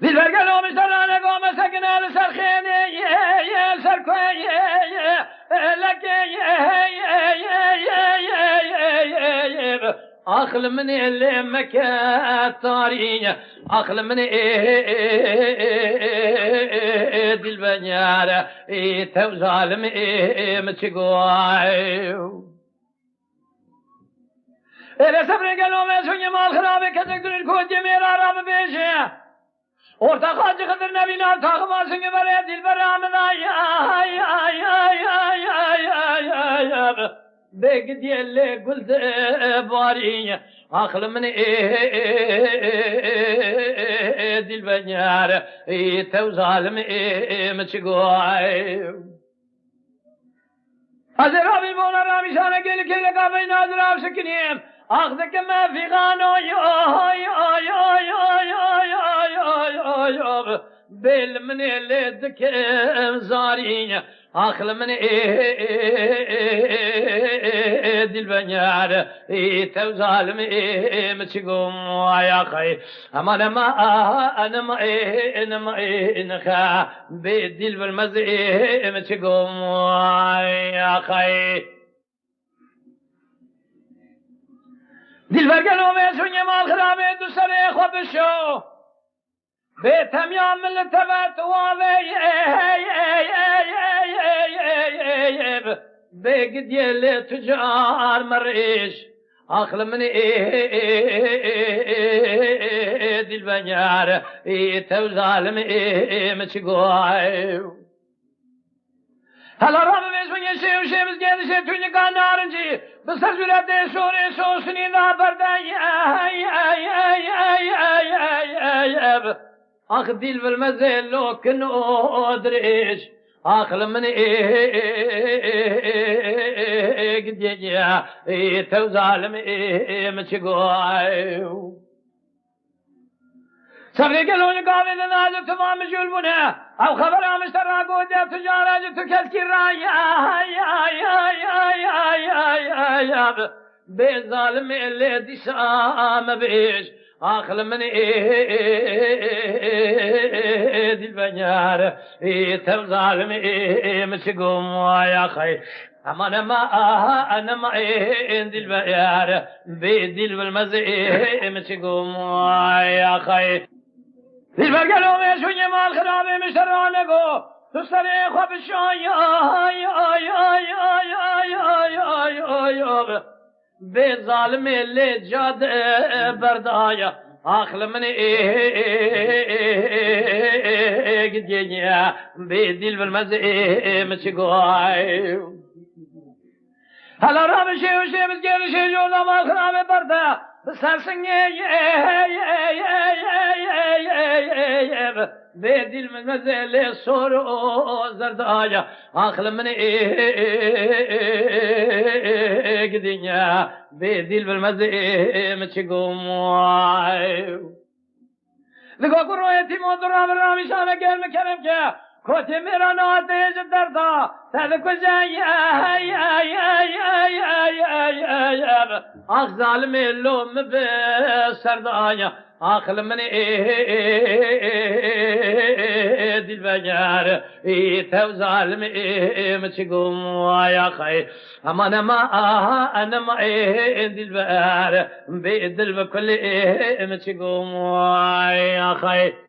دلبر قالوا مشترانه قوم سكنا لسرخيني سركوي لك أخل من اللي مكتارين أخل من دلبنيار توزالم متقوي إذا سبري قالوا ما سوني مال خرابي كذلك دون الكود جميل عرب بيشه orta hacı kıdır nebine takmasın böyle dilberamına ya bek diyelle gülde bari aklımın dilbenyar tevzalim mçıgoy Hazır abi boğlar abi sana gelip gelip abi nadir abi sıkınıyım Ağdaki mefigan bel من لدك زارين أخل من دل بنيار توزالم متقوم يا خي أما أنا ما إنخا بدل بالمزي متقوم يا خي دلبر گلو میں سنی مال خرابے دوسرے خوابشو بیتم یا ملت واتواوی بیگ دیل تجار مرئیش آخل من دلبنیار توزالم مچگوی هلا رابط بيسمن يشي وشيبز جيد شي توني كان نارنجي بسر جلده سوري سوسني ذا بردان اخ ديل بالمزيل لو كنو ادريش اخل من قد يجيا توزالم مچگوي سبري قالوا قابل نازل تمام جلبنا او خبر مشترى قودة تجارة تكسكر يا بظالم اللي دشام بيش اخل من دل بنيار تظالم مشقوم يا خي أنا ما دل بنيار بدل بالمزي مشقوم يا خي دلبر گلو میں سنی مال خرابے میں شرانه گو تو سرے خواب شای بے ظالم لے جاد بردایا آخل من گدیا بے دل بالمزے مچگوائے هلا راب شيء وشيء مسجل شيء جوزا ما خرابه بردا بسرسن بدل من مزل صور زردايا اخل من قدنيا بدل بالمزل مچگوم لگو قرويتي مودرا برامي شانا گل مكرم كه کوتی میرا نادیج دردا تلکو جای آخ ظالم لوم به سردایا آخل من دل بجار تو ظالم مچگوم یا خی اما انا ما دل بار به دل بکل مچگوم یا خی